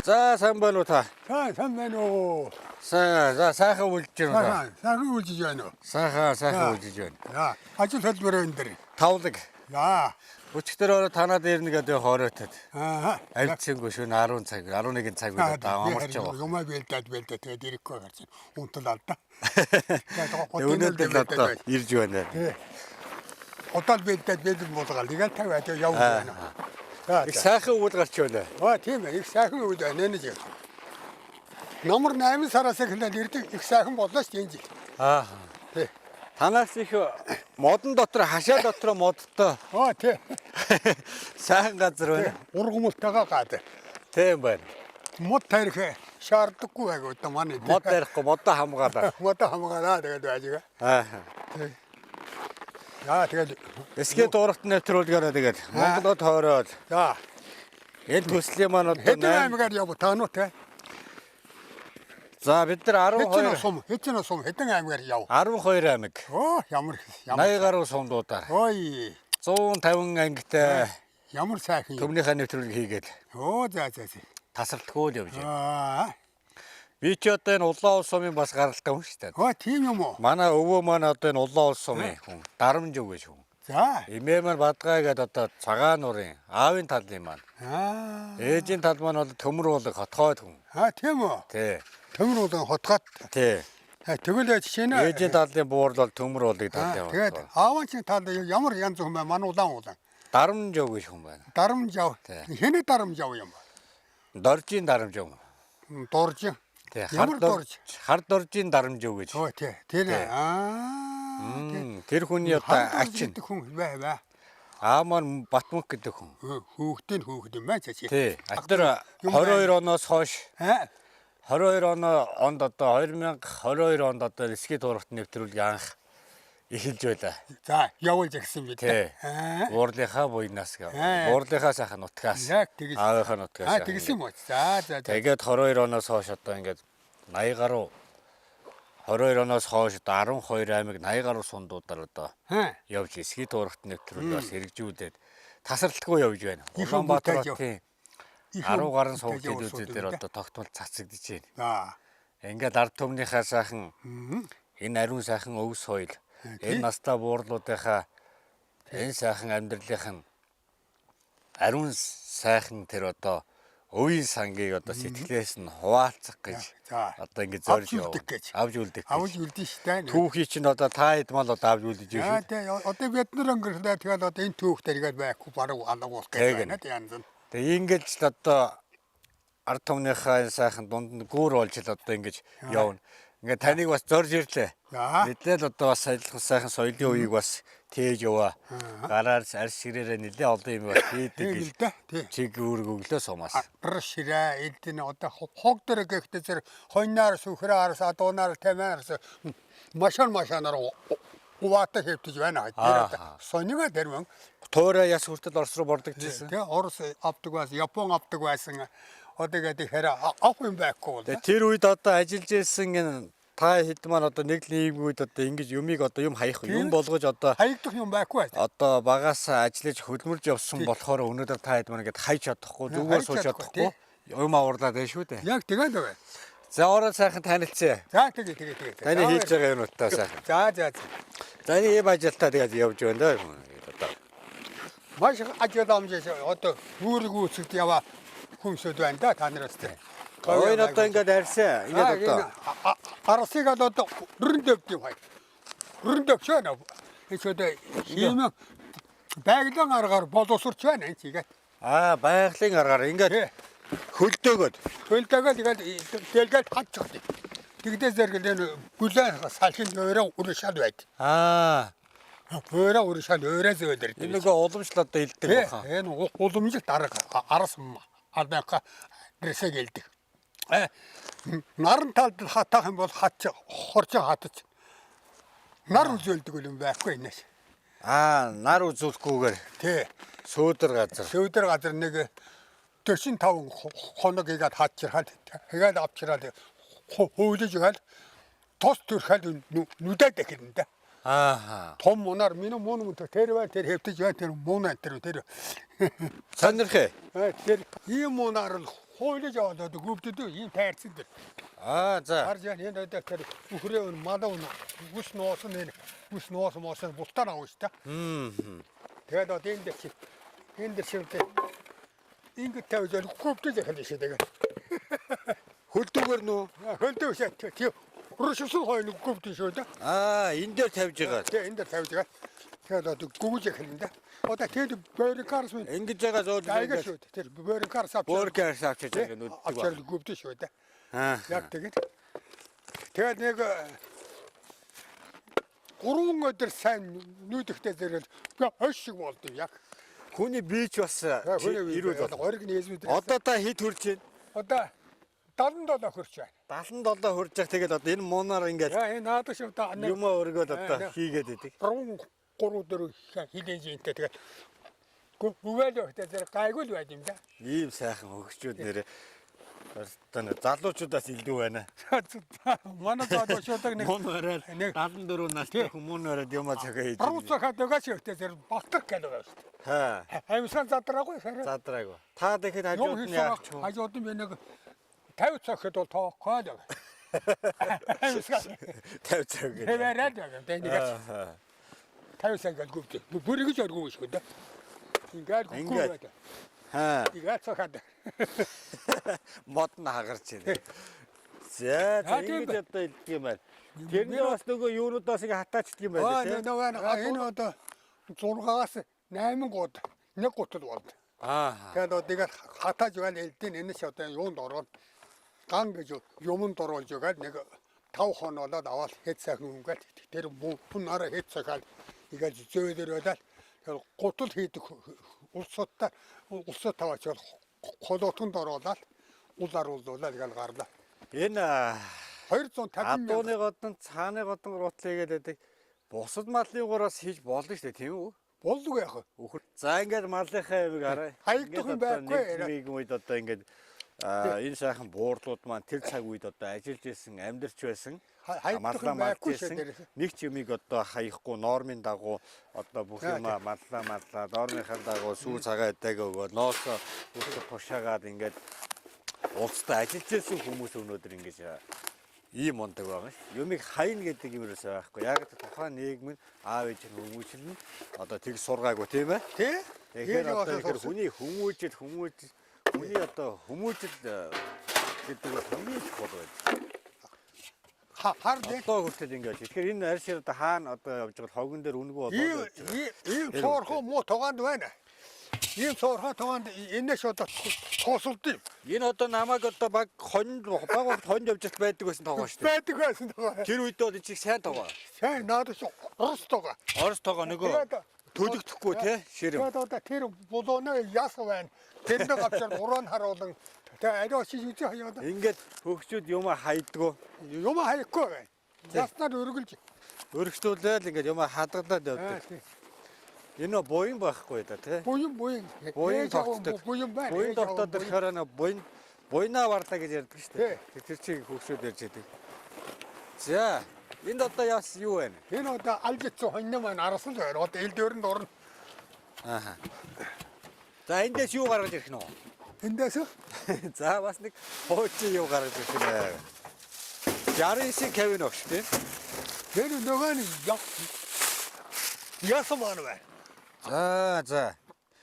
За сайн байна уу та? Сайн байна уу. Сайхан үлдэж байна уу та? Сайхан үлдэж байна уу? Сайхан үлдэж байна. За, ажил хэлбэр энэ дэр. Тавлаг. За. Өчтөр танаад ирнэ гэдэг хоороотод. Аа. Авцсангүй шөнө 10 цаг, 11 цаг үед амарч байгаа. Юмаа бэлдээд тэгээд ирэхгүй гарч. Унтал алдаа. Өнөөдөр л одоо ирж байна. Хотол бэлдээд болгоол. Тэгээд тавиад явж байна. Их сайхан үйл гарч байна. Тийм ээ. Их сайхан үйл байна нэг. Номер 8 сараас эхлээд ирдэг их сайхан боллоо ч энэ жил. Аа. Тий. Танаас их модон дотор хашаа дотор модтой. Тий. Сайхан газар байна. Ургамалтайгаа гад. Тийм байна. Мод тарих шаардлагагүй байг одоо манай. Мод тарихгүй модоо хамгаалаа. Модоо хамгаалаа тэгээд байж. Аа. Яа тэгээд эсгээ дууралт нэвтрүүлгээрээ тэгээд Монголд хоороод. За. Энэ төслийн маань одоо хэдэн аймгаар яв таануу те. За бид нар 12 хэдэн сум хэдэн аймгаар яв. 12 аймаг. Ямар 80 гаруй сумдуудаар. Ой. 150 ангитай. Ямар сайхан. Төмнийхээ нэвтрүүлэг хийгээд. За. Тасралтгүй л явж байна. Би ч одоо энэ Улаан улс сумын бас гаралтай хүн шүү дээ. Тийм юм уу? Манай өвөө маань одоо энэ Улаан улс сумын хүн. Дарамж өгөөж хүн. За. Эмээ маань Бадгай гэдэг одоо цагаан нуурын аавын талын маань. Ээжийн тал маань бол төмөр уулаг хотгойд хүн. Тийм үү? Тий. Төмөр уулаг хотгойд. Тий. Тэгвэл жишээ нь ээжийн талын буур бол төмөр уулаг талын. Тэгээд аавын чинь тал ямар янз хүн байна? Манай улаан уулаг. Дарамж өгөөж хүн байна. Дарамж яв. Хэний дарамж яв юм бэ? Доржийн дарамж өг. Дорж. Ямар дорж? Хар доржийн дарамж өгөөж. Тэр тэр хүний одоо ачин. Хүн бай. Ааман Батмөнх гэдэг хүн. Хүүхдийн хүүхд юм байна ч. Тий. Тэр 22 оноос хойш 22 онд одоо 2022 онд одоо эсгээ дууралт нэвтрүүлэг анх эхэлж байлаа. За, явуулж гисэн бид. Буурлынхаа буйнаас гэв. Буурлынхаа сайхан нутгаас. Аавынхаа нутгаас. Тэгсэн юм уу? За. Тэгээд 22 оноос хойш одоо ингээд 80 гаруй 22 оноос хойш одоо 12 аймаг 80 гаруй сундуудаар одоо явж эсгээ дууралт нэвтрүүлэг бас хэрэгжүүлээд тасралтгүй явж байна. Улаанбаатар хотын 10 гаруй суугчдүүд дээр одоо тогтмол цацагдж байна. Ингээд ард түмнийхээ сайхан энэ ариун сайхан өв соёл энэ настай буурлуудынхаа энэ сайхан амьдралынх нь ариун сайхан тэр одоо өвийн сангийг одоо сэтгэлээс нь хуваалцах гэж одоо ингэ зорж авж үлдэх. Авж үлдэн штэ. Түүхий чинь одоо та хэд мал одоо авж үлдэж шүү. Одоо бид нар өнгөрсөн тэгэл одоо энэ түүх дээр байхгүй бараг алга болох гэж байна янз нь. Тэгээ ингэж л одоо ард түмнийхээ сайхан дунд нь гүүр болж л одоо ингэж явна. Ингээ таныг бас зорж ирлээ. Мэдлэл одоо бас ажиллах сайхан соёлын үеийг бас тээж яваа. Гараар арьс ширээрээ нэлээ олон юм бас хийдэг. Чиг үүрэг өглөө сумаас. Арьс ширээ эдэн одоо хог дээр гэхдээ зэрэг хойноор сүхрээр адуунаар тамиарс машинаар уваатай хэвтэж байна. Сонига дэрмэн. Туурай яс хүртэл Орос руу бордогдчихсэн. Тэгээ Орос авдаг байсан, Япон авдаг байсан. Одоо тэгэхээр авах юм байхгүй бол. Тэр үед одоо ажиллаж ирсэн энэ та хэд маань одоо нэг л ийм үед одоо ингэж юмыг одоо юм хаях юм болгож одоо хаягдах юм байхгүй байна. Одоо багаас ажиллаж хөдөлмөрж явсан болохоор өнөөдөр та хэд маань ингэж хайж чадахгүй зүгээр сууж чадахгүй юм аварлаад байна шүү дээ. Яг тэгээд байна. За ороод сайхан танилцъя. За тэгээ. Таны хийж байгаа юмнуудаа сайхан. За. Таны ийм ажилтаа тэгээд явж байна да. Маш ажил амжиж одоо үүрэг үүсэлт яваа хүмсэд байна да та нараас тийм. Ой одоо ингээд арьсан. Ингээд одоо арсыг одоо өрөндөвд юм хай. Өрөндөвч байна. Эсвэл ийм байгалийн аргаар боловсрч байна энэ чигээ. Байгалийн аргаар ингээд хөлдөөгөөд тэгээд хатчих. Тэгдээ зэрэг энэ бүлээн салхин өөрөө уршаад байд. Өөрөө уршаад өөрөө зөөдөр. Энэ нэг уламжлал одоо илдэг баха. Энэ уламжлалт арга арас ардаха гэрсэг илдэг. Наран талд хатах юм бол хорч хатаж. Нар үзүүлдэг юм байхгүй энэс. Нар үзүүлэхгүйгээр. Тий. Сөөдөр газар нэг 45 хоног игээд хатчихад тэгээд авчираад хөөлөж гал тос төрхөл нүдэд эхэлнэ. Том мунаар миний муун тэр хэвтэж байна тэр муун тэр сонирхээ. Тэр ийм мунаар л хойлож аваад гүвдэд ийм тайрцсан дээр. За. Харж яа энэ дээр үхрээ малав үс нуусан моос бултаар авах шүү дээ. Тэгээд одоо энэ дээр шивдэ ингээд тавьж гүвдэд яхад шүү дээ. Хөлдөгөр нөө. Хөлдөө шат тий. Рушсэн хойно гүвдэд шүү дээ. Энэ дээр тавьж байгаа. Тий энэ дээр тавьж байгаа. Тэгээд одоо гүгж яхад да. Одоо тэгээд бөөрикарс минь Ингэж байгаа зөөл айгаа шүү дээ. Тэр бөөрикарс Бөөрикарс авчиж байгаа нүд. авчаар гүвдэд шүү дээ. Яг тэгээд нэг 3 өдөр сайн нүүдэгтэй зэрэг хойш шиг болд яг. Хүний бийч бас ирүүл бол. Гориг нээсмэд. Одоо та хэд хүрч байна? Одоо 77 хүрч байна. 77 хүрж байгаа. Тэгээд одоо энэ муунаар ингээд Энэ наадах шүү дээ. юм өргөд одоо хийгээд идэг. 3 4 хилээж интэй тэгээд гүвэл өгтөө зэрэг гайгүй л байд юм да. Ийм сайхан хөгчүүд нэрээ одоо залуучуудаас илүү байна. Манай залуучууд нэг Мөн ороод 74 настай хүмүүн ороод юм цагаа хийж. Руцахад өгөөч өгтөө зэрэг балтар гэл байгаа шүү дээ. Амьсан задраагүй сарай. Задраагүй. Та тэгэхэд хажууд нь яах ч юм. Хажууд нь би нэг 50 цагт бол тоохоо л. Амьсан 50 цаг гэдэг. тэрээд байгаа. Тэгээд 50 цаг гэл гүвдэ. Бүрийгж оргүй шүү дээ. Ингээд гүвдэ. Тэгээд цохоод. Мод нь хагарч байна. За ингэж одоо илдэг юм байна. Тэрний бас нөгөө юунуудаас ингээ хатаачдаг юм байна тийм. Энэ одоо 6-аас 8 гууд нэг гутал болд. Тэгээд одоо хатааж байгаа элдэн энэс одоо юунд ороод ган гэж юмд оруулж байгаа нэг 5 хонолоод аваад хэд сайхан үнгээд тэр бүн араа хэд цагаад игээл зөөлөр болоод гутал хийдэг улсууд таваач холоотонд оруулаад улаар уулуулаад игээл гарлаа. Энэ 250 адууны годон цааны годон гутлыг гэдэг бусад малын гураас хийж болно шүү дээ тийм үү? болдог яах вэ? За ингээд малынхаа ямиг арай. Хаягдах юм байхгүй. Нэг үед одоо ингээд энэ сайхан буурлууд маань тэр цаг үед одоо ажиллаж исэн, амьдарч байсан. Хаягдах юм байхгүй шүү. Нэг ч юмыг одоо хаяхгүй нормын дагуу одоо бүх юм маллаа нормынхаа дагуу сүү цагаа эдэг өгөө ноосоо бүх тушаагаад ингээд улстай ажиллаж исэн хүмүүс өнөөдөр ингэж ийм ундаг байгаа ш. Юмыг хайна гэдэг юм ерөөсөө байхгүй. Яг тухайн нийгэм нь аав ээж нь хүмүүжлэн одоо тэг сургаагүй тийм ээ. Тий? Тэгэхээр одоо тэр хүний хүний одоо хүмүүжил гэдэг нь хамгийн чухал байна. Хар дээ. Одоо хүртэл ингэж. Тэгэхээр энэ арьс одоо хаана одоо явж байгаа хогон дээр үнгүү болоод. Ийм цоорхоо муу тогаанд байна. Ийм цоорхоо тогаанд энэш одоо тусалд юм. Энэ одоо намайг одоо баг хонд явж байдаг байсан тоогоо шүү дээ. Байдаг байсан тоогоо. Тэр үед бол чиг сайн тоогоо. Сайн надад орос тоогоо. Орос тоогоо нөгөө төлөгдөхгүй те ширэм. Одоо тэр булооны яс байна. Тэрнийг авчаар уран харуулan тэгээ ариос хийж хаяад. Ингээд хөгчүүд юм хайдгоо. Юм хаяхгүй байна. Яснаар өргөлж. Өргөжлүүлээд ингээд юм хадгалаад явдаг. Энэ буян байхгүй да тий. Буян тогтдог. Буян байна. Буян тогтоод ирэхээр буйнаа варлаа гэж ярьдаг шүү дээ. Тэр чиг хөгшөөд ярьж байдаг. За энд одоо яас юу вэ? Энэ одоо алжицсан хоньно маань арасл байна. Одоо ил дөрөнд орно. За эндээс юу гаргаж ирэх нь вэ? Эндээс за бас нэг хуучин юу гаргаж ирэх нэ. 69 кавин огш тий. Тэр нөгөө нь яасан маань байна. За.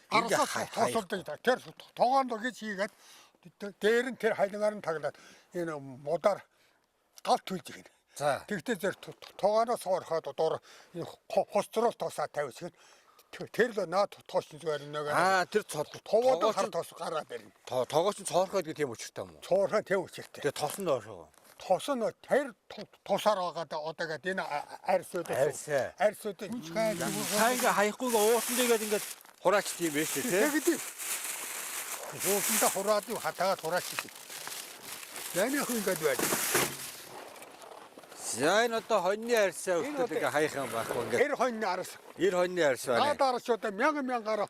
Арасаа тосолдог. Тэр тогоонд гэж хийгээд дээр нь тэр хайлгаар нь таглаад энэ модаар галт түлж гин. За. Тэгтээ зэр тогооноос ороход дор хострол тосаа тавьчихна. Тэр л наад тооч зүгээр нэг. Тэр тогоод хар тос гараад ирнэ. Тогооч цоорхоод гэх юм учиртай юм уу? Цоорхоо тэв учиртай. Тэгээ тосон доошоо. Тосон нь тэр тусаар байгаад одоогээд энэ арьсууд чхай ингээ хаяхгүй уусан дэгээд ингээд хураач тийм байж тээ. Тэгэд уусанда хураад юу хатаагаад хураач. Яны хүн ингээд байна. За энэ одоо хоньны арьсаа өгтөд ингээ хаях юм байхгүй ингээд. 90 хоньны арьс. 90 хоньны арьс байна. Надад арьс одоо 1000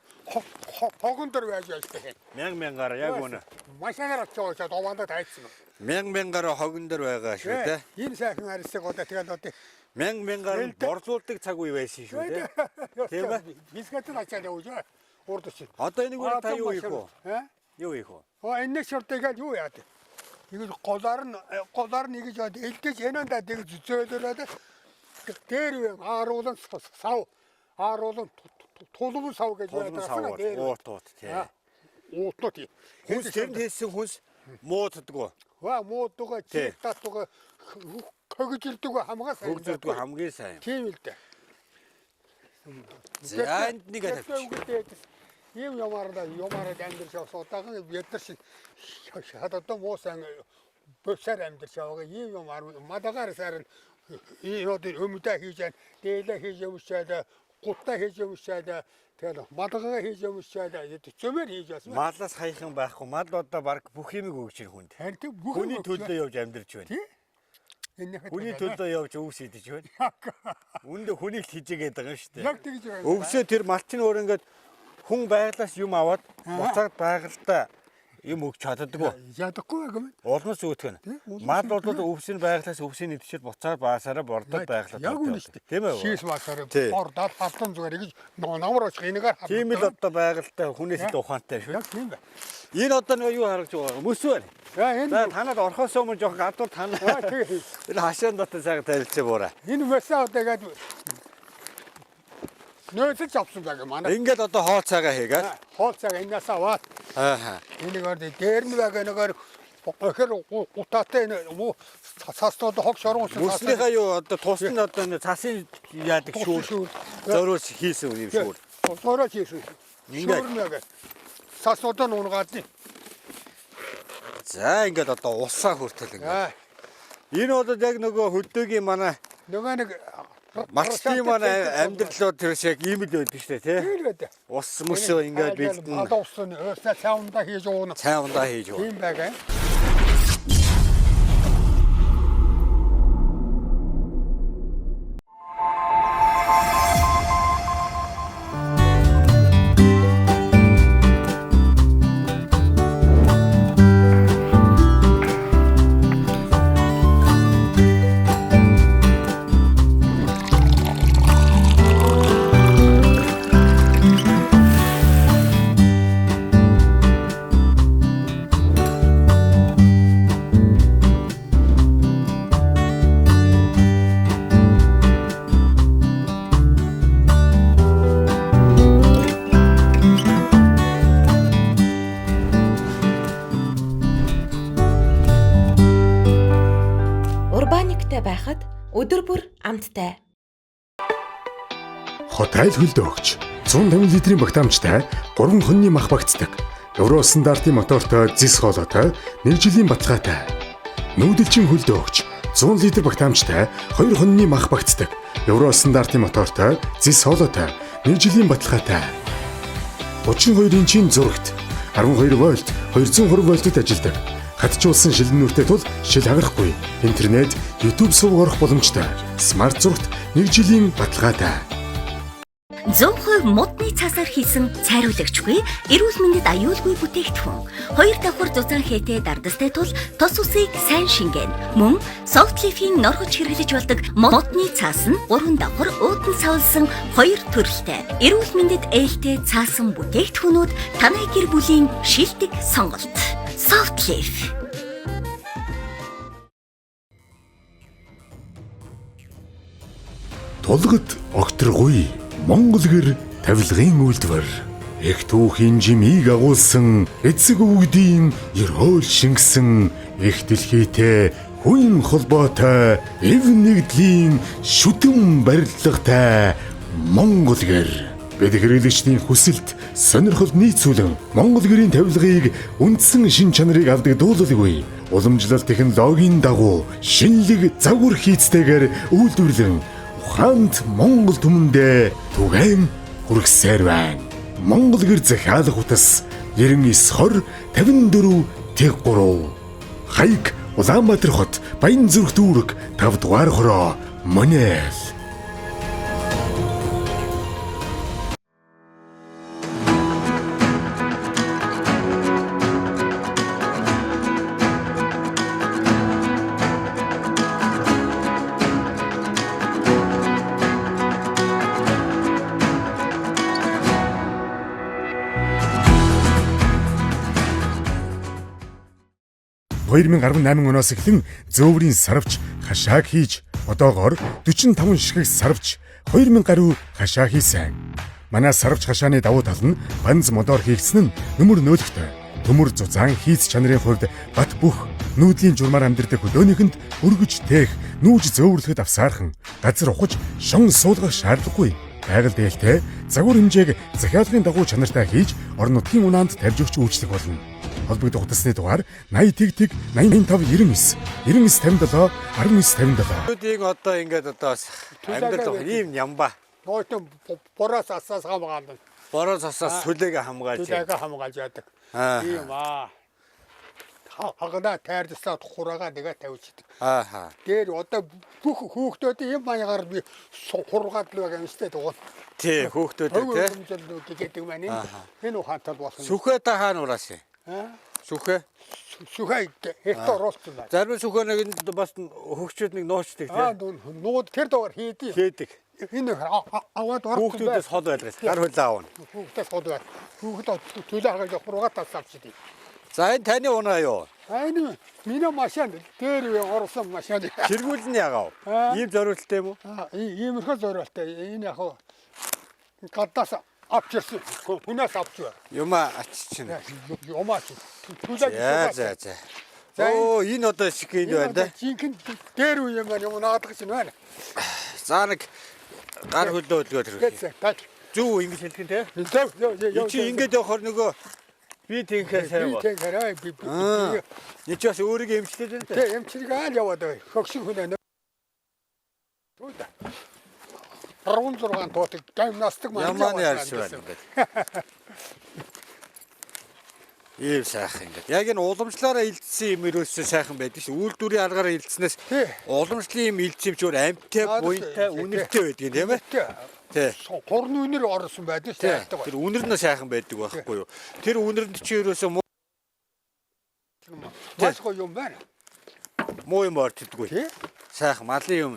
хогон дор байж байгаа. 1000 яг үнэ. Машинаар очиж овондоо тайцсан. 1000 хогон дор байгаа шүү дээ. Энэ сайхан арьсыг одоо тэгэл одоо 1000 борлуулдаг цаг үе байсан шүү дээ. Тийм ээ. Бискет начаад явж урд чи. Одоо энийг та юу хийх вэ? Юу их вэ? Энэ шортыг юу яа дээ. Ингэж голаар нь ингэж элдэж энэндээ тэгж зөөлөрөөд дээр үе ааруулан сав ааруулан тулгын сав гэж яадаг. Уут тий. Уутнууд. Хүнс тэнд хийсэн хүнс мууддаг. Мууддаг, чиг татдаг, хөгжилдэг хамгаас сайн. Хөгжилдэг хамгийн сайн. Тийм л дээ. За энд нэг авчих. Ийм ямаарад амьдарч явсуудаахан ядэрч хадад муусан босаар амьдарч яваа ийм ямар мадагаар сарын энэ өмдөө хийж дээлээ хийж явуулчаад гутаа хийж явуулчаад тэгэл мадагаа хийж явуулчаад зөмөр хийж яасан. Малаас хаяхан байхгүй. Мал одоо баг бүх юмыг өгч ир хүнд. Хүний төлөө явж амьдарч байна. Хүний төлөө явж өвс идэж байна. Үндэ хүнийг хижээгээд байгаа юм шүү дээ. Яг тэгж байна. Өвсөө тэр малчин өөр ингээд хүн байглаас юм аваад буцаад байгальтаа юм өгч чаддаггүй. Ядахгүй юм. Улмас үүтгэн. Мал бол өвсний байглаас өвсний идчихэд буцаад баасаараа бордод байглаад. Яг үнэ шүү дээ. Тийм ээ. Шийс баасаараа бордоод хавтан зүгээр гэж намар очих энэгээр хавтан. Тийм л одоо байгальтаа хүнээс л ухаантай шүү. Яг тийм бай. Энэ одоо нэг юу харагч байгаа мөс байна. За танад орхоос өмнө жоох гадуур танаа. Энэ хашаан дотор цаг тарилцаа буура. Энэ мөсөө одоо гээд нөөцөж авсан байгаа манай. Ингээд одоо хоол цагаа хийгээд. Хоол цаг энэс аваад. Энийг орд дээр нь байгаа нэгээр охир гутаатай муу цаастууд хог шорон ус. Мөснийхаа юу одоо тусны одоо цасын яадаг шүүр зориулж хийсэн юм шүүр. Зориулж хийсэн. Ингээд цаастууд нь унгаад. За ингээд одоо усаа хүртэл ингээд. Энэ бол яг нөгөө хөдөөгийн манай нөгөө нэг малчтын манай амьдралууд тэр шиг ийм л байдаг шүү дээ тий. Ус мөсөө ингээд бэлдэн. Одоо усны өөрсдөө цаавндаа хийж уuna. Цаавндаа хийж уuna. Тийм байгаа. Байхад өдөр бүр амттай. Хот айл хөлдөө өгч 150 литрийн багтаамжтай 3 хоньны мах багтдаг. Евро стандартын мотортой зис хоолойтой 1 жилийн баталгаатай. Нүүдэлчин хөлдөө өгч 100 литр багтаамжтай 2 хоньны мах багтдаг. Евро стандартын мотортой зис хоолойтой 1 жилийн баталгаатай. 32 инчийн зурагт 12 вольт 220 вольтод ажилладаг. Хатжуулсан шилнүүртэй тул шил хагарахгүй. Интернет, YouTube сувг орох боломжтой. Смарт зурагт 1 жилийн баталгаатай. 100% модны цаасаар хийсэн цайруулагчгүй, эрүүл мэндэд аюулгүй бүтээгдэхүүн. 2 давхар зузаан хээтэй дардастай тул тос усыг сайн шингээн. Мөн Softleaf-ийн норгож хэрэглэж болдог модны цаас нь 3 давхар уудан савлсан 2 төрөлтэй. Эрүүл мэндэд ээлтэй цаасан бүтээгдэхүүнүүд танай гэр бүлийн шилдэг сонголт. Softleaf. Тулгад огторгүй Монгол гэр тавилгын үйлдвэр. Их түүхийн жимийг агуулсан эцэг өвгдийн ерөөл шингэсэн их дэлхийтэй хүн холбоотой эв нэгдлийн шүтэн барилгатай Монгол гэр. Бид хэрэглэгчдийн хүсэлт сонирхолд нийцүүлэн Монгол гэрийн тавилгыг үндсэн шин чанарыг алдагдуулалгүй. Уламжлалт технологийн дагуу шинэлэг загвар хийцтэйгээр үйлдвэрлэн ухаанд Монгол түмэндээ түгээн хүргэсээр байна. Монгол гэр захиалах утас 9920 54 Тэг3. Хаяг Улаанбаатар хот Баян зүрх дүүрэг 5 дугаар хороо Монел. 2018 оноос эхлэн зөөврийн сарвч хашааг хийж одоогоор 45 ширхэг сарвч 2000 гаруй хашаа хийсэн. Манай сарвч хашааны давуу тал нь банз модоор хийгдсэн нь нөмөр нөөлөгтэй. Төмөр зузаан хийц чанарын хувьд бат бүх нүүдлийн журмаар амьдардаг хөлөөнийхэнд өргөж тээх нүүж зөөвөрлөхөд авсаархан газар ухаж шон суулгах шаардлагагүй. Байгаль дээлтэй загвар хэмжээг захиалгын дагуу чанартай хийж орон нутгийн унаанд тавьж өгч үйлчлэх болно. Холбогдох утасны дугаар 80 85 99 99 57 19 57.Үүдийг одоо ингээд одоо амьдрал ийм ямба. Нойтон бороос асаас хамгаална. Бороос асаас сүлээгээ хамгаалж. Сүлээгээ хамгаалж яадаг. Ийм хагада тайрдсаа хураага нэгэ тавьчихдаг. Ааха. Дээр одоо бүх хүүхдүүд ийм маягаар би хургаад л байгаа юм шүү дээ. Тий, хүүхдүүд тий. Гэдэг маань энэ ухаантай болсон. Сүхэ та хаана ураасан? Сүхэ. Сүхэ хектар уурсан байна. Зарим сүхэнэг бас хөгчүүд нэг нуучдаг тий. Нууд тэр доор хийдэг. Хийдэг. Энэ аваад орсон. Хүүхдүүдээс хол байлгаж гар хөлөө аавна. Хүүхдээс хол байл. Хүүхдүүд төлөө хагаад хургаад тасалчихдээ. За энэ таны унаа юу? Энэ миний машин дээр орсон машин. Сэргүүлэн ягаав. Ийм зориулттай юм уу? Иймэрхүү зориулттай. Энэ яг гадаас авчирсан. Хүнээс авчваа. Юмаа аччихна. Юмаа төлөө. За. Оо энэ одоо шиг юм байна да. Жинхэнэ дээр үе маань юм наадах чинь байна. За нэг гар хөлөө өдлгөө тэрхүү. Зүг ингэж хэлэх нь те. Чи ингэж явахаар нөгөө би тэгхээр сайн ба. Тэгээрээ би. Энд ч бас өөрийгөө эмчлээд байна те. Тэг эмчилгээ аль яваад бай. Хөгшин хүн. Тууда. 16 тоотыг гимнастик маань ямааны арс байна ингээд. Ийм сайхан ингээд. Яг энэ уламжлаараа илдсэн юм ерөөсөө сайхан байдаг шүү. Үйлдвэрийн аргаараа илдснээс уламжлалын юм илдсэмчөөр амьттай, буянтай, үнэртэй байдаг юм тийм ээ. Тий. Гурны үнэр орсон байдаг шүү. Тэр үнэр нь сайхан байдаг байхгүй юу? Тэр үнэрэнд чи ерөөсөө Масгүй юм байна. Муу юм ортдаггүй. Тий. Сайхан малын юм.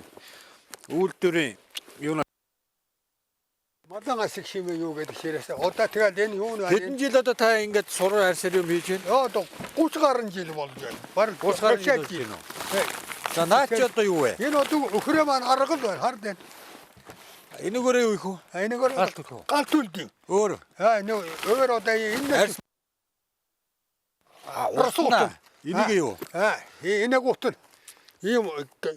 Үйлдвэрийн юу Мадан асиг шимээ юу гэдэг ширээсээ. Одоо тэгэл энэ юу нэ. Хэдэн жил одоо та ингэж сураар арьсаар юм хийж байна? Яа одоо 30 гаруй жил болж байна. Бараг 30 гаруй жил болж байна уу? За наач одоо юу вэ? Энэ одоо өхрөө маань аргал байна. Хард байна. Энэгээрээ юу их үү? Энэгээр галт үлдээ. Өөр. Энэ өөр одоо энэ урсна. Энийг юу? Энэ гутал ийм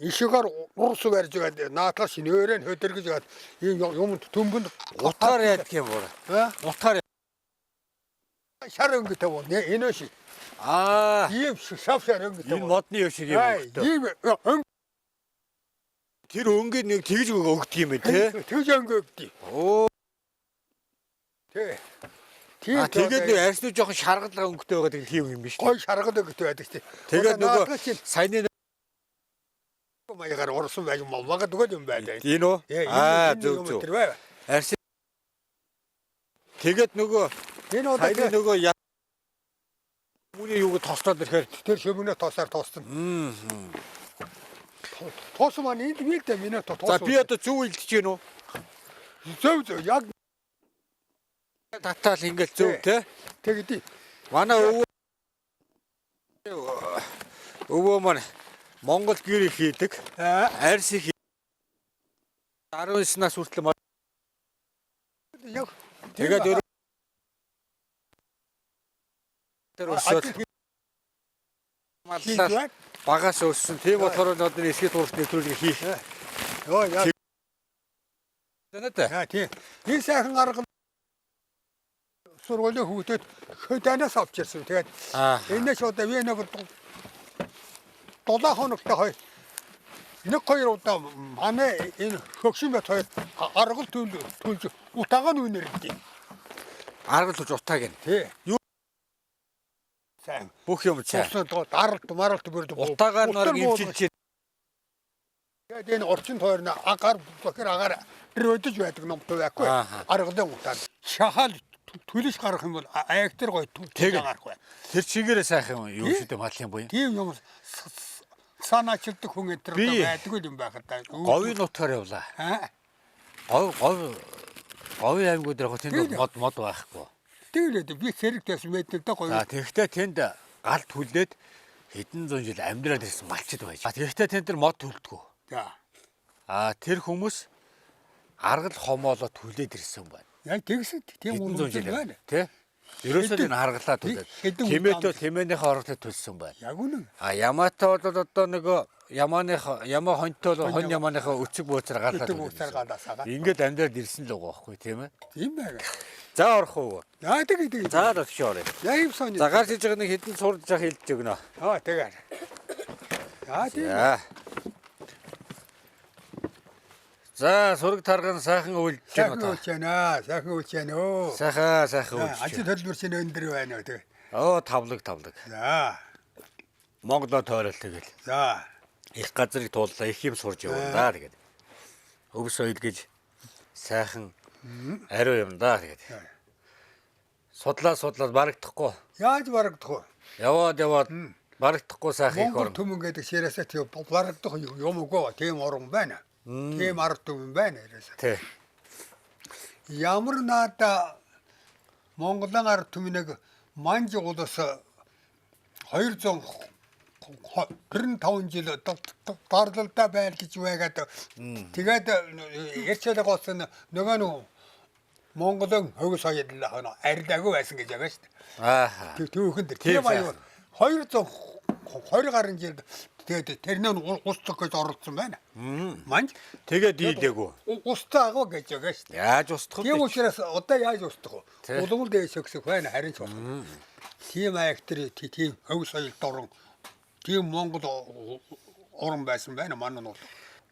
ишгээр урс барьж байгаа наатал шинөөрөө хөдөргөж байгаа ийм юм төмбөнд утгаар яадаг юм уу? Утгаар шар өнгөтэй боо энэ шиг. Ийм шав шар өнгөтэй. Энэ модны юу шиг юм уу? Тэр өнгө нэг тэгж өгдөг юм байна те. Тэгж өнгө өгдөг. Оо. Тэгээд нэг арьснуу жоохон шаргалгаа өнгөтэй байгаа тийм юм биш үү? Гой шаргал өнгөтэй байдаг тийм. Тэгээд нөгөө саяны маягаар орсон байж магадгүй юм байна. Тийм үү? Зөв. Арьс. Тэгээд нөгөө энэ одоо нөгөө үүний юуг тослоод ирэхээр тэр шөмөнөө тоосоор тооссон. Тоос маань энд вилдэ минь тоос. За би одоо зөв илдэж гин үү? Зөв яг татаал ингээл зөв те. тэгдий. Манай өвөө маань Монгол гэр хийдэг. Арьс их 19 нас хүртэл яг тэгээд тэр өсөд маллаа багаас өссөн. Тийм болохоор одоо эсгий туурч нэвтрүүлэг хийх. Йоо яг танаа тийм. Энэ сайхан арга сургуулийн хүүхдүүд хөдөөнөөс авч ирсэн. Тэгээд энэш одоо би нэг 7 хоногтой хоёр нэг хоёр удаа манай энэ хөгшин бат хоёр аргал төлж утаага нь үнэрдээ. Аргал төлж утааг нь. Тий. Юу сайн. бүх юм цай. Даралт маралт бүрд утаагаар нар имчилж. Тэгээд энэ орчин тойрны агаар бохир агаар рөөдөж байдаг номтой байхгүй. Аргалын утаа. Шахал төлөш гарах юм бол аягтэр гоё төлж гарахгүй. Тэр чигээрээ сайхан юм шүү дээ малын буян. Тийм юм санаачилдаг хүн энэ байдгүй юм байхад. Говийн нутгаар явлаа. Говийн аймагуд яг тэнд мод байхгүй. Тэгээд би хэрэгтэйс мэддэг гоё. Тэгэхдээ тэнд галт хүлээд хэдэн зуун жил амьдраад ирсэн малчид байж. Тэгэхдээ тэн дээр мод төлдгөө. За. Тэр хүмүүс аргал хомоолоо түлээд ирсэн байна. Яг тэгсэн тийм Хэдэн зуун үйл жил байна. тий? Ерөөсөө энэ харгалаа түлээд. Тэмээтэй тэмээнийхээ ороотод төлсөн байна. Яг үнэн. Ямаатай бол одоо нөгөө ямаа хоньтой бол хонь ямааныхаа өцөг бөөцөр гарлаа. Өцөг бөөцөр галаасаа. Ингээд амьдраад ирсэн л байгаа байхгүй тийм ээ. Тийм байга. За орох уу? Яа тэг. За орох орё. Яг юм сони. За гарч иж байгаа нэг хэдэн сурж явах хэлж өгнө. Тэгээ. Яа тийм. За сураг тарган сайхан үйлдэж байна. Сайхан үйлч байна өө. Сайхан үйлдэж. Ажил төлбөр чинь өндөр байна уу тэг. Тавлаг. За. Монголоо тойрол тэгэл. За. Их газрыг тууллаа, их юм сурж явна да тэгээд. Өв соёл гэж сайхан ариу юм да тэгээд. Судлаад барагдахгүй. Яаж барагдах вэ? Яваад барагдахгүй сайхан их Монгол орн. түмэн гэдэг ширээсээ тийм барагдах юм уу? Тийм орн байна. Тийм ард түмэн байна ерөөсөө. Тий. Ямар наада Монголын ард түмнийг манж улс 295 жил дарлалдаа байл гэж байгаад тэгээд ярьцлага болсон нөгөө Монголын хөв соёл арилаагүй байсан гэж байгаа шүү дээ. Түүхэн дээр тийм аюу 220 гаруй жил тэгээд тэрнээ устгах гэж оролцсон байна. Манж Тэгээд дийлээгүй. устгаагаа гэж байгаа шүү дээ. Яаж устгах вэ? Тийм учраас одоо яаж устгах вэ? Улмал дээс өксөх байна харин ч болох. Тийм актер тийм хөв соёлд орон тийм Монгол орн байсан байна манай нь бол.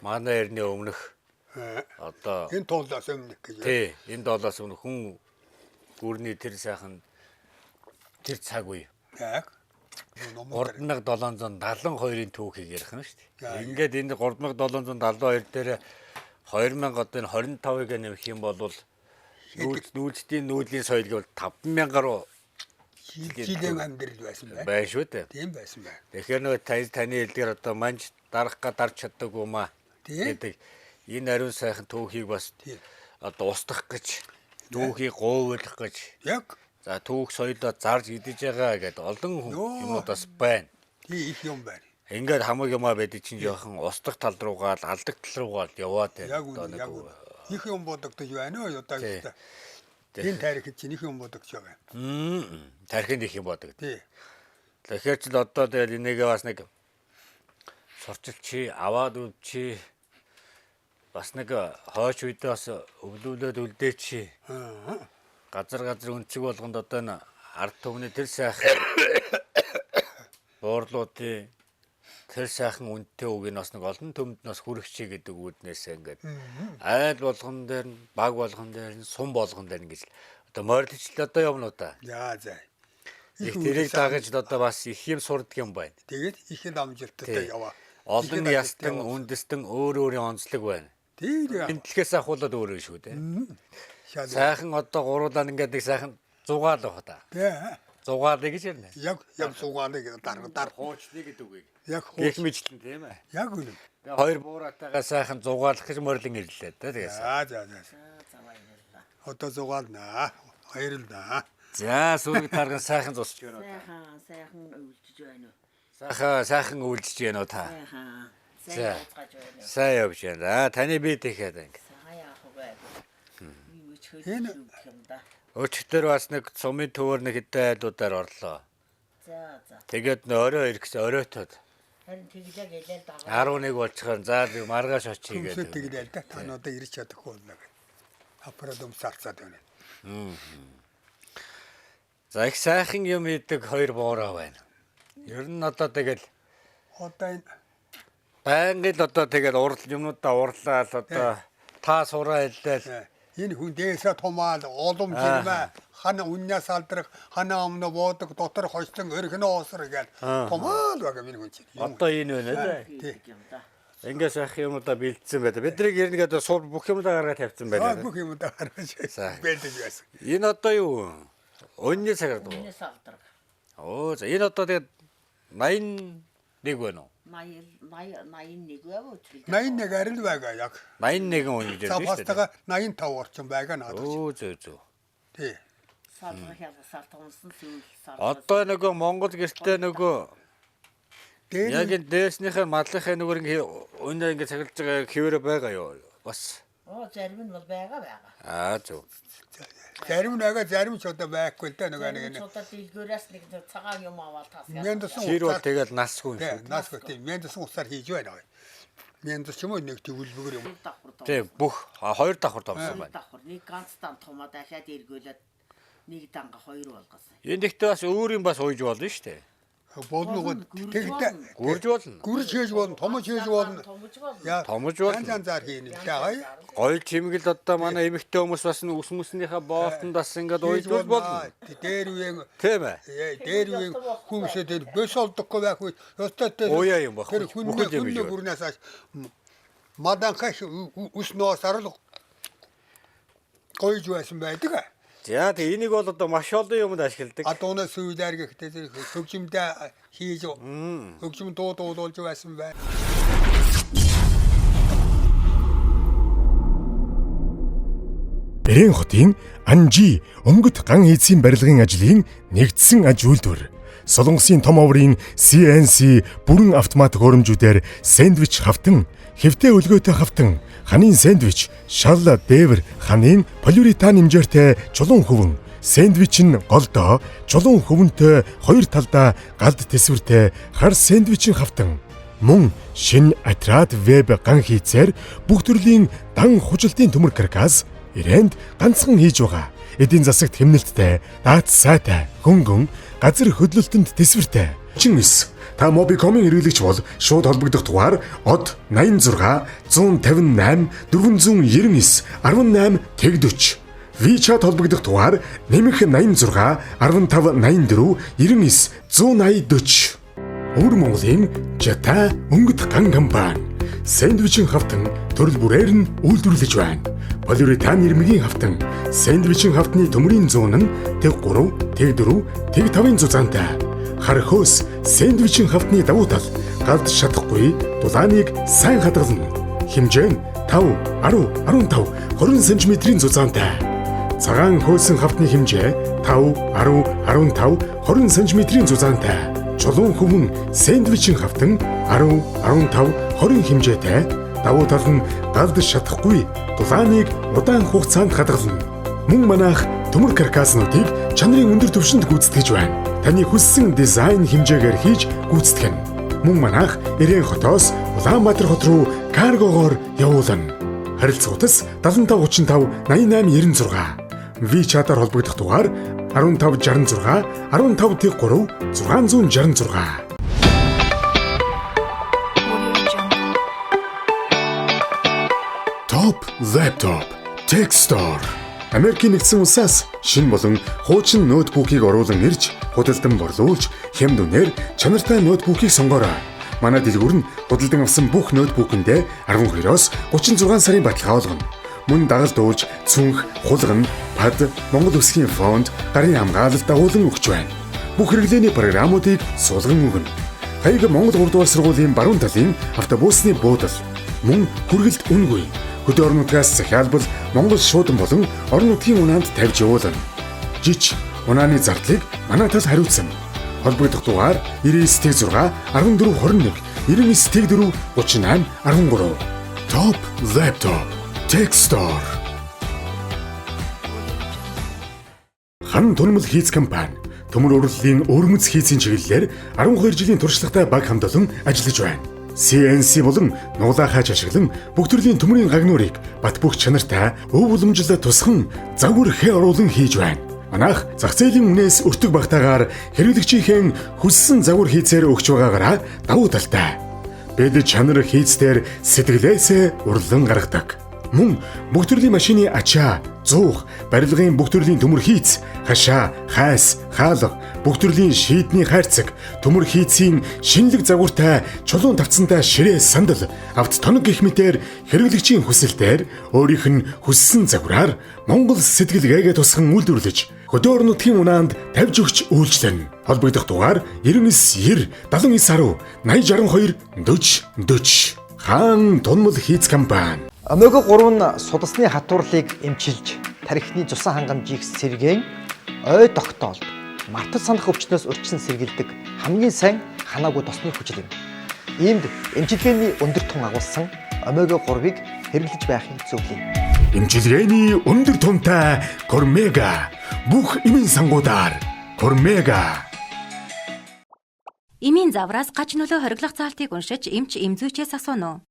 Манай эртний өмнөх одоо Энэ туулаас өмнөх гэж. тий энэ доолоос өмнө хүн гүрний тэр сайхан тэр цаг үе. Яг. 3772-ын түүхийг ярих нь шүү дээ. Ингээд энэ 3772 дээр 2000 одоо энэ 25-ыг нэмэх юм бол нүүдлийн соёл гэвэл 5000 гаруй жилийн амьдрал байсан байна. байна шүү дээ. Тийм байсан байна. Тэгэхээр нөгөө таны хэлдгээр одоо манж дарах га дарч чаддаг юм аа гэдэг энэ ариун сайхан түүхийг бас одоо устгах гэж түүхийг говьлох гэж Яг за түүх соёлоо зарж идэж байгаа гэдэг олон юмуд бас байна. тийм их юм байна. Ингээд хамаг юмаа байдаг чинь жоохон устгах тал руугаа л алдаг тал руугаа л яваад Яг үнэ яг үнэ. Их юм бодогдож байна уу одоо гэдэг. Тийм тарих чинь их юм бодогдож байгаа. тархинд их юм бодог. Тий. Тэгэхээр ч л одоо тэгэл энийгээ бас нэг сурчилчи аваад өвчи бас нэг хойч үедээ бас өвлүүлээд үлдээчи. Газар өнцөг болгонд одоо энэ ард түмний тэр сайхан буурлуудын тэр сайхан үнэтэй үг нь бас нэг олон төмөнд нас хүрэгчээ гэдэг үүднээс ингээд айл болгон дээр нь баг болгон дээр нь сум болгон дээр ингэж одоо морилчл одоо явна уу та. За. Их тэрийг дагаж одоо бас их юм сурдаг юм байна. Тэгээд их л амжилттай яваа. Олон ястан үндэстэн өөр онцлог байна. Тийм. Тэнтлэхээс ахуулаад өөрөө шүү дээ. Сайхан одоо гуруулаа ингээд нэг сайхан зугаал баг та. Тий. Зугаалыг гэж ярина. Яг зугаалыг дараа хуучны гэдэг үгийг. яг Гэх мэтлэн тийм ээ. яг үнэ. Тэгээ хоёр буурайтайгаа сайхан зугаалах гэж морилон ирлээ да тэгээс. За. Одоо зугаалнаа. Баярлалаа. За сүрэг тарган сайхан зусч байна уу? Сайхан өвлжж байна уу? Сайхан үйлдэж байна уу та? Сайн язгаж байна уу? Сайн явж байна. Таны бие тэгэхэд ингэ. Сайн яах вэ? Юу ч Энэ юм да. Өчтөр бас нэг цумын төвөр нэг хэдэн айлуудаар орлоо. За. Тэгээд орой ирэхс оройтод Харин тэглээ гэлээ дагаа. 11 болчихоор за би маргааш очие хүмүүстэй гэдэг. тэгэл да. Та надад ирж чадахгүй болно гэж. Апарад өмсарцаад байна. За их сайхан юм идэг хоёр буураа байна. Ер нь одоо тэгэл Одоо энэ байнга л одоо тэгэл юмнуудаа урлаад одоо та сураа хэллээ. энэ хүн дээсээ тумаал улам жирмэ хана үннээс алдрах хана өмнө буудаг дотор хослон өрхнөө уусар гэл тумаал байгаа минь хүн чинь. Одоо энэ байна Тий. юм да. Ингээ сайхан юмудаа бэлдсэн байдаг. Бидний ернгээд суул бүх юмудаа гаргаад тавьсан байна. Бүх юм да харж За. бэлдэж байсан. Энэ одоо юу? Өнний цагаад уу? Энэс алдраг. Оо за энэ одоо тэгээд 81 байна уу? 81 байв уу? 81 арил байгаа яг. 81 хүн гэж За байна шүү дээ. бастага 85 орчим байгаа надад. Оо зөө. Тий. Салдрах яа салтгонсон зүйл. Одоо нөгөө Монгол гэртээ нөгөө Яг энэ дээснийхээ мадлахын нүгэр өнөө ингэ цаглаж байгаа хിവэрэ байгаа юу? Бас. Зарим нь бол байгаа. Зөв. Зарим нэгэ зарим ч одоо байхгүй л да нэг. Одоо дэлгүүрээс нэг цагаан юм аваад тасгаа. Тэр бол тэгэл насгүй юм шүү. Насгүй тийм. Мяндсан усаар хийж байна. Мяндс ч юм уу нэг төвлөгөр юм. Тийм бүх 2 давхар томсон байна. Давхар нэг ганцхан томоо дахиад эргүүлээд нэг данга 2 болгосон. Энэ дэхтэй бас өөр юм бас ууж болно шүү дээ. Болногод тэгтээ Гүрж болно. гүрж хийж болно, томож хийж болно. Томож болно. Янзаар хийн л да. Гоё чимгэл одоо манай эмэгтэй хүмүүс бас ус мүснийхээ боолтонд бас ингээд уйдвал болно. Дээр үеийн Тийм ээ. дээр үеийн хүмүүсээ тэр бос олдохгүй байх үед ёстой тэр Уяа юм баг. тэр Бүхэл юм хүний юу. бүрнээс маданхаш ус ноосаар л гойж байсан байдаг. За тэг энийг бол одоо маш олон юмд ашигладаг. Адуунаас сүйдээр гэхдээ тэр хөгжимдээ хийж хөгжим дуудуулж байсан байна. Бэрэн хотын Анжи өнгөт ган хийцийн барилгын ажлын нэгдсэн аж үйлдвэр. Солонгосын том оврын CNC бүрэн автомат хөрөмжүүдээр сэндвич хавтан, хэвтэй өлгөөтэй хавтан, ханын сэндвич, шал дээвэр, ханын полиуретан хэмжээртэй чулуун хөвөн, сэндвич нь голдоо, чулуун хөвөнтэй хоёр талдаа галд тэсвэртэй хар сэндвичин хавтан. Мөн шин Атрад веб ган хийцээр бүх төрлийн дан хужилтын төмөр каркас ирээнд ганцхан хийж байгаа. Эдийн засагт хэмнэлттэй, даат сайтай, хөнгөн, газар хөдлөлтөнд тэсвэртэй. 9. Та Mobicom-ийн хэрэглэгч бол шууд холбогдох дугаар од 86 158 499 18 40. WeChat холбогдох дугаар нэмэх 86 15 84 99 180 40. Өвөр Монголын Жата өнгөт ган компани сэндвичийн хавтан төрөл бүрээр нь үйлдвэрлэж байна. Полиуретан ирмэгийн хавтан сэндвичийн хавтны төмрийн зүүн нь тэг 3, тэг 4, тэг 5-ын зузаантай. Хар хөөс сэндвичийн хавтны давуу тал галд шатахгүй дулааныг сайн хадгална. Хэмжээ нь 5, 10, 15, 20 см-ийн зузаантай. Цагаан хөөсөн хавтны хэмжээ 5, 10, 15, 20 см-ийн зузаантай. Чулуун хөвөн сэндвичийн хавтан 10, 15, 20 хэмжээтэй. Давуу тал нь галд шатахгүй дулааныг удаан хугацаанд хадгална. Мөн манайх төмөр каркаснуудыг чанарын өндөр түвшинд гүйцэтгэж байна. Таны хүссэн дизайн хэмжээгээр хийж гүйцэтгэнэ. Мөн манайх Бэрэн хотоос Улаанбаатар хот руу каргогоор явуулна. Харилцагуудас 7535 8896. WeChat-аар холбогдох дугаар 1566 15-3 666. Top Laptop Tech Store. Америкийн нэгдсэн улсаас шинэ болон хуучин ноутбукийг оруулан ирж, худалдан борлуулж, хямд үнээр чанартай ноутбукийг сонгоорой. Манай дэлгүүр нь худалдан авсан бүх ноутбукэндээ 12-оос 36 сарын баталгаа олгоно. Мөн дагалд дуулж, цүнх, хулгана, пад, Монгол Улсын фонд, гарын хамгаалалт дагуулan өгч байна. Бүх хэрэглээний програмуудыг суулган өгнө. Хаяг Монгол 3 дугаар сургуулийн баруун талын автобусны буудал. Мөн хүргэлт үнгүй. Хөдөө орон нутгаас захиалбал Монгол шуудан болон орон нутгийн унаанд тавьж явуулна. Жич унааны зардлыг манай тал хариуцсан. Холбогдох дугаар 99-6 1421 99-4 38 13. Top Laptop Tech Store. Хан Түнмэл хийц компани төмөр урлагийн өргөмц хийцийн чиглэлээр 12 жилийн туршлагатай баг хамтлан ажиллаж байна. CNC болон нуглаа хааж ашиглан бүх төрлийн төмрийн гагнуурыг бат бөх чанартай өв уламжлалт тусхан загвар хэ оруулан хийж байна. Манайх зах зээлийн үнээс өртөг багтаагаар хэрэглэгчийн хүссэн загвар хийцээр өгч байгаагаараа давуу талтай. Бид чанар хийцээр сэтгэлээсээ урлан гаргадаг. Мөн бүх төрлийн машины ачаа, зуух, барилгын бүх төрлийн төмөр хийц, хашаа, хайс, хаалга, бүх төрлийн шийдний хайрцаг, төмөр хийцийн шинэлэг загвартай, чулуун тавцантай ширээ сандал, авт тоног гэх мэтээр хэрэглэгчийн хүсэлтээр өөрийнх нь хүссэн загвараар Монгол сэтгэлгээгээ тусган үйлдвэрлэж, хөдөө орон нутгийн унаанд тавьж өгч үйлчлэнэ. Холбогдох дугаар 99 90 79 10 80 62 40. Хан Түнмэл хийц компани. Омега 3 нь судасны хатуурлыг эмчилж, тархины цусан хангамжийг сэргээн, ой тогтоолд, мартаж санах өвчнөөс урьдчилан сэргийлдэг хамгийн сайн ханаагүй тосны хүчил юм. Иймд эмчилгээний өндөр тун агуулсан омега 3-ыг хэрэглэж байхыг зөвлөе. Эмчилгээний өндөр тунтай Кормега бүх эмийн сангуудаар Кормега. Эмийн завраас гач нөлөө хориглох заалтыг уншиж эмч эмзүүчээс асууно.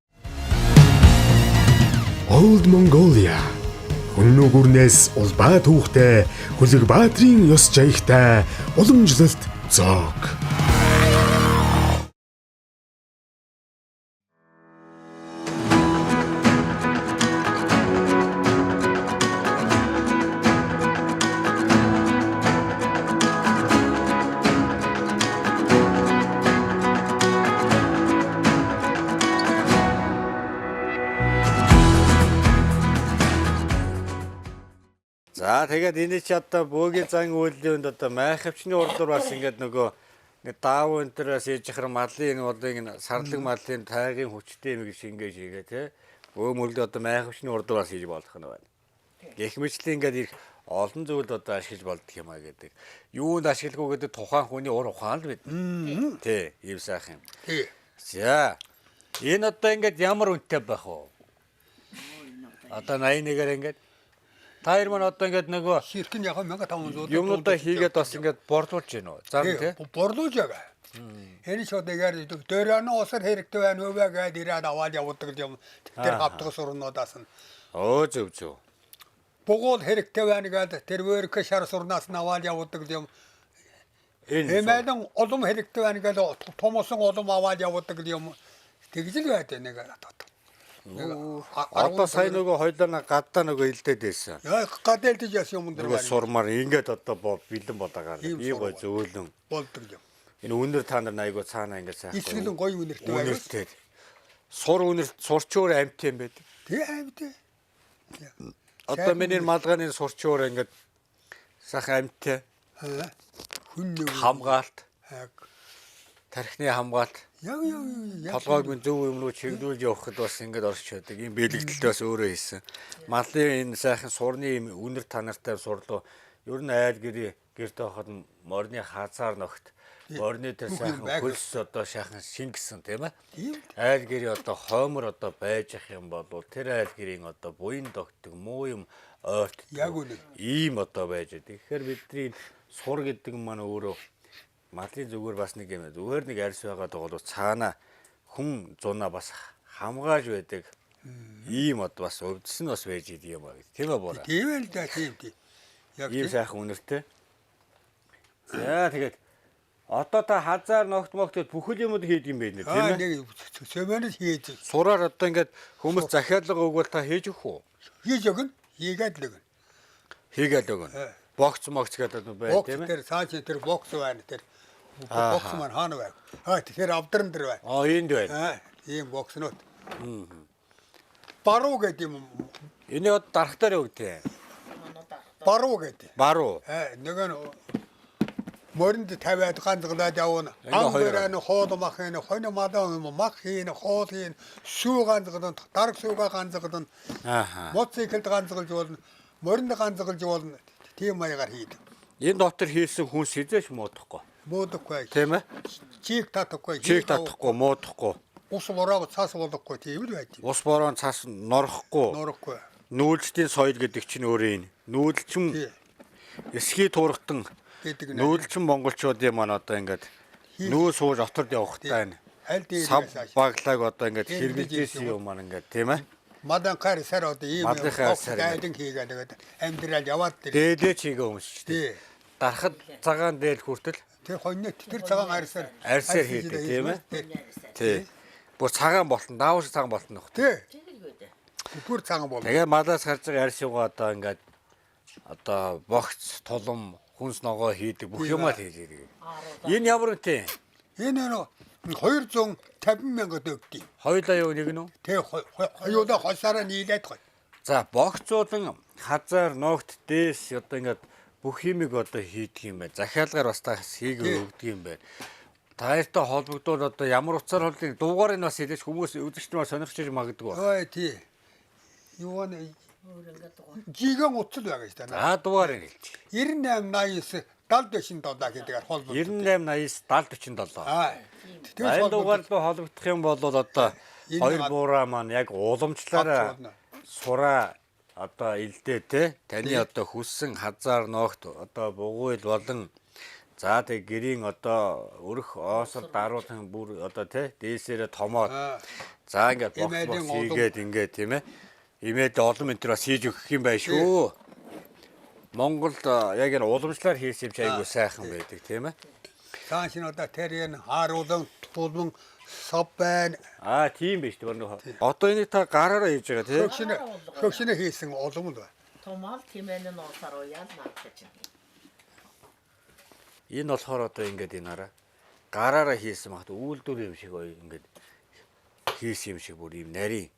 Old Mongolia. Хүннүү гүрнээс улбаа түүхтэй Хүлэг баатрийн ёс жаягтай уламжлалт зоог. За тэгээд энэ ч одоо бөөгийн зан үйлдэлд одоо майхавчны урдуур бас ингээд нөгөө нэг даав энэ төр бас ээж хахар малын энэ одоо энэ сарлаг малын тайгийн хүчтэй юм гэж ингэж хийгээ те. Бөөмөрлөө одоо майхавчны урдуур бас хийж болох нь байна. Гэх мэтлээ ингээд их олон зүйлд одоо ашиглаж болдго юм а гэдэг. Юунд ашиглахгүй гэдэг тухайн хүний ур ухаан л бид. Тий, ийм сайхан юм. Тий. За. Энэ одоо ингээд ямар үнэтэй байх вэ? Одоо 81-ээр ингээд Тайр маань одоо ингээд нөгөө Ширхэн яг 1500 юмнуудаа хийгээд бас ингээд борлуулж байна уу? Зам тий. Борлуулж байгаа. Энэ ч одоо яг дөрөөнө усар хэрэгтэй байна уу гэдэг ирээд аваад явуулдаг юм. Тэр гавтгал сурнуудаас нь. Оо зөв зөв. Богол хэрэгтэй байна гэдэг тэр вэрх шар сурнаас нь аваад явуулдаг юм. Эмээдэн улам хэрэгтэй байна гэдэг томосон улам аваад явуулдаг юм. Тэгж л байдаг нэг Одоо сайн нөгөө хойлоо гадаа нөгөө илдээд байсан. яа гадаалж яасан юм дээр Нөгөө сурмаар ингээд одоо бэлэн бодогаар би гой зөөлөн болдог юм. энэ үнэр та нар айгуу цаана ингээд сайхан. Эцгэлэн гоё үнэртэй байна. Үнэртэй. Сур үнэрт сурчуур амьт юм байдаг. Тий амьд. Одоо миний малганы сурчуур ингээд сайхан амьттай. Хүн нэг Хамгаалт. Тархины хамгаалт. яа. Толгойг зөв юм руу чиглүүлж явахад бас ингээд орч чаддаг. Ийм бэлэгдэлтэй бас өөрөө хийсэн. Малын энэ сайхан сурны юм үнэр танартай сурлуу. Ер нь айл гэртээ хахад морины хазаар ногт. Морины дээр сайхан хөлс одоо шахан шингэсэн тийм ээ. Айл гэрийн одоо хоймор одоо байж ах юм бол тэр айл гэрийн одоо буян тогтдог муу юм ойрт. Яг үнэ. Ийм одоо байж байгаа. Тэгэхээр бидний сур гэдэг маань өөрөө малын зүгээр бас нэг юм зүгээр нэг арьс байгаа бол цаана хүн зуна бас хамгааж байдаг. Ийм одоо бас өвдс нь бас байж идэг юм аа гэдэг. Тийм ээ боо. Тийм л да тийм. Яг Ийм сайхан үнэртэй. За тэгээд одоо та хазаар ногт могтод бүхэл юмуд хийдэг юм байна тийм ээ. нэг сөмөнөс хийж. Сураар одоо ингээд хүмүүс захиалга өгвөл та хийж өгөх үү? Хийж өгнө. Хийгээд л өгнө. Хийгээл өгнө. Бокс гэдэг нь бай тийм ээ. Тэр цааш тэр бокс байна тэр. Бокс маань хаана байна? Тэр авдран дээр байна. Энд байна. Ийм бокснууд. Баруу гэдэг юм. Энэ одоо дарахтаар өгдөө. Баруу гэдэг. Баруу. Нэг нь моринд тавиад ганцглаад явна. Ангөрэн хоол мах ин хойно мадан мах ин хоол ин сүү ганцглан дараг сүүга ганцглан. Мотоциклд ганцглж болно. Моринд ганцглж болно. Тийм маягаар хийдэг. Энэ доктор хийсэн хүн сэзэж муудахгүй. Муудахгүй. Тийм ээ. Чиг татахгүй. Чиг татахгүй, муудахгүй. Ус бороо цаас болохгүй тийм л байдаг. Ус бороо цаас норхгүй. Норхгүй. Нүүлжтийн соёл гэдэг чинь өөрөө энэ. Нүүлчин эсхий туурхтан гэдэг нь. нүүлчин монголчуудын маань одоо ингээд нүүл сууж оторд явахтай байна. Аль дээр Сав баглааг одоо ингээд хэрэглэж ирсэн юм маань ингээд тийм ээ. Мадан кар сар одоо ийм гайдан хийгээд амьдрал яваад тэр. Дээлээ чигээ өмсч. Тий. Дарахад цагаан дээл хүртэл тэр хоньно тэр цагаан арьсаар хийдэг тийм ээ. Тий. Бүр цагаан болтон, даавш цагаан болтон нөх. Тий. Бүр цагаан бол. Тэгээ малаас гарч байгаа арьсуугаа одоо ингээд одоо богц, тулам, хүнс ногоо хийдэг бүх юмаа хийдэг. Энэ ямар үнэтэй? Энэ нөө 250 мянга төгтий. Хоёулаа юу нэг нь үү? Тэ хоёулаа хосаараа нийлээд гоё. За богцуулан хазаар ногт дээс одоо ингээд бүх юмыг одоо хийдэг юм байна. Захиалгаар бас та хийгээ өгдөг юм байна. Таяртай холбогдвол одоо ямар утсаар холбыг дуугаар нь бас хэлж хүмүүс үзэгч нар сонирхож магадгүй. Ой тий. Юу нэ жигэн утсал байгаа шүү дээ. За дуугаар нь хэлж. 98 89 40 доллар гэдгээр холбоо. 98 80 70 47. Аа. Энэ дугаар руу холбогдох юм бол одоо хоёр буураа маань яг уламжлаараа сураа одоо илдээ те таны одоо хүссэн хазаар ноогт одоо бугуйл болон за тэг гэрийн одоо өрх оосор даруулсан бүр одоо те дээсээрээ томоод за ингээд бохс хийгээд ингээд тийм ээ имээд олон энэ бас хийж өгөх юм байна шүү. Монголд яг энэ уламжлаар хийсэн юм чи айгуу сайхан байдаг тийм ээ. Цааш нь одоо тэрийн хааруулан тулман сав байна. Тийм биш тийм. Одоо энийг та гараараа хийж байгаа тийм. Хөгшинэ хийсэн улам л байна. Томал тимэн нь уусаар уяал наадаж байна. Энэ болохоор одоо ингээд энэ хараа гараараа хийсэн багт үйлдвэр юм шиг ингээд хийсэн юм шиг бүр юм нарийн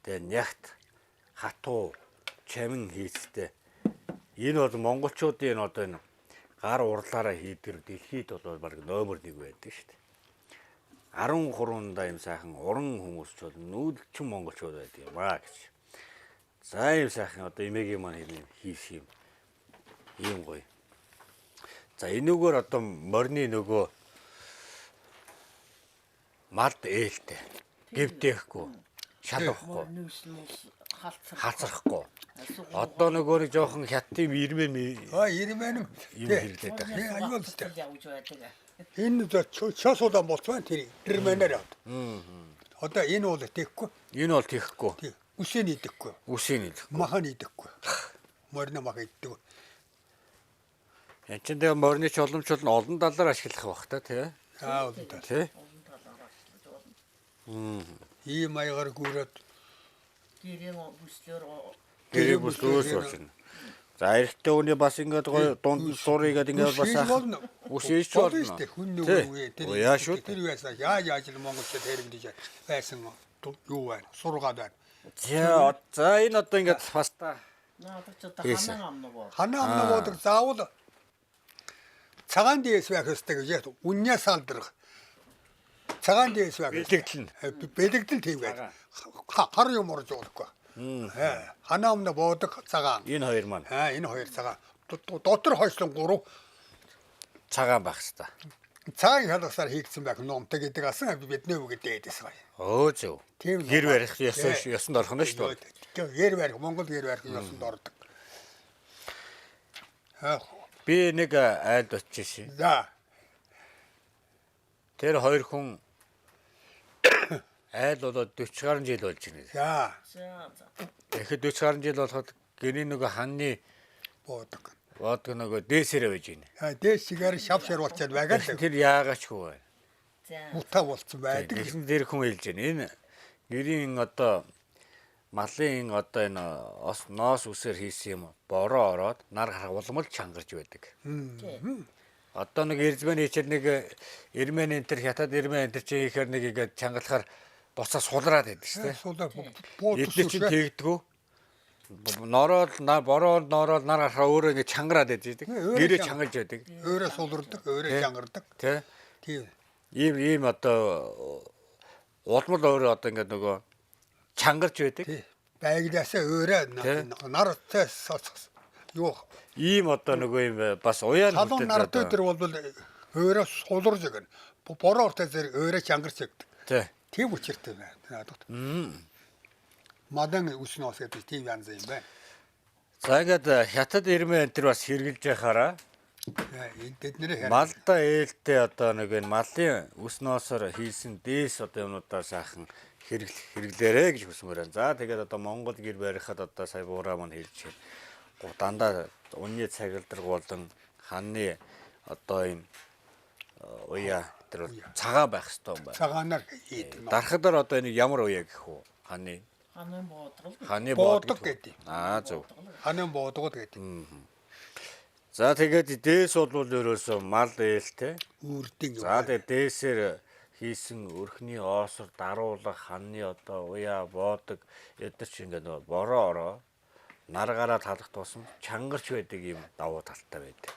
тэгээ нягт хатуу чамин хийцтэй энэ бол монголчуудын одоо энэ гар урлаараа хийдгэр дэлхийд бол баг номер 1 байдаг шүү дээ. 13-нда юм сайхан уран хүмүүс ч бол нүүдэлчин монголчууд байдаг юм аа гэж. За юм сайхан одоо эмээгийн маань хийх юм ийм гоё. За энүүгээр одоо морины нөгөө малд ээлтэй гевдэхгүй шалахгүй халцрахгүй одоо нөгөө нэг жоохон хятадын ирмэн ирмэн юм хэрэглээд байгаа. аюул өстэй. Энэ чос удаан болцсон тэр ирмэнээр авд. Одоо энэ бол тийхгүй. Энэ бол тийхгүй. Үсээ нийдэхгүй. Үсээ нийдэхгүй. Маха нийдэхгүй. Морины мах иддэг. Энд чинь тэгээ морины чоламжууд нь олон талаар ашиглах бах та тий. Олон талаар. Тий. Ийм маягаар гүрээд гэрийн бүслөөр сурсан. За эрэгтэй хүний бас ингээд гоё дунд суурыгээд ингээд бас үсэж болно. Хүн нөгөө яашгүй. Тэр яасаа яаж л монголчууд хэрэглэж байсан юу байна? Сургаад байна. За энэ одоо ингээд бас та ханаа амна бодог заавал цагаан дээс байх ёстой гэж үннээ салдрах. Цагаан дээс байх. Бэлэгдэл тийм байх. Хар юм орж болохгүй. Ханаа амна бодог цагаан. Энэ хоёр маань. Энэ хоёр цагаан. Дотор хойшлон 3 цагаан байх хэвээр. Цагаан хадасаар хийгдсэн байх номтой гэдэг асан бидний үг дээдээс гоё. Зөв. Гэр барих ёсонд орох нь шүү дээ. Гэр барих Монгол гэр барих ёсонд ордог. Би нэг айлд очижсэн. За. Тэр хоёр хүн айл болоод 40 гаруй жил болж байна. За. Тэгэхэд 40 гаруй жил болоход гэрийн нөгөө ханны бодог. Бодог нөгөө дээсэрээ байж байна. Дээсээр шавшар болчиход байгаа л. Тэр яагаачгүй байна. Мута болцсон байдаг. Тэгсэн дээр хүн хэлж байна. Энэ гэрийн одоо малын одоо энэ ноос үсээр хийсэн юм бороо ороод нар харгуулмал чангарч байдаг. Одоо нэг эрзмэн хийчихэд нэг эрмэн энэ төр хятад эрмэн энэ төр чи хийхээр нэг игээд чангалахаар буцаа сулраад байдаг шүү дээ. Эдгээр чинь тэгдэггүй. Бороо нороод нар харахаа өөрөө ингэ чангараад байдаг. Гэрээ чангалж байдаг. Өөрөө сулрдаг, өөрөө чангардаг. Тийм. Ийм одоо улмал өөрөө одоо ингэ нөгөө чангарч байдаг. Байгдаасаа өөрөө нартай юу ийм одоо нөгөө юм бас уяан халуун нартай дээр бол өөрөө сулрж байгаа. Бороо ортой зэрэг өөрөө чангарч байдаг. Тийм учиртай байна. Мадан үснөөс гэдэг тийм янз юм байна. За ингээд хятад ирмэн энэ төр бас хэрглэж яхаараа малда ээлтэй одоо нэг энэ малын үснөөсөр хийсэн дээс одоо юмудаа сайхан хэрэглээрэ гэж хүсмээр байна. За тэгээд одоо Монгол гэр барихад одоо сая буураа маань хэлж дандаа үнний цагилдраг болон ханны одоо юм уяа тэр цагаан байх хэрэгтэй юм байна. Цагаанаар хийдэг. Дарахадаар одоо энэ ямар уяа гэх үү? Ханы бодог гэдэг. Зөв. Ханы бодог гэдэг. За тэгээд дээс бол ерөөсөө мал ээлтэй. Үрдэн. За тэгээд дээсээр хийсэн өрхний оосор даруулах ханны одоо уяа бодог эдгээр чи ингээд бороо ороо нар гараад халах тусам чангарч байдаг юм давуу талтай байдаг.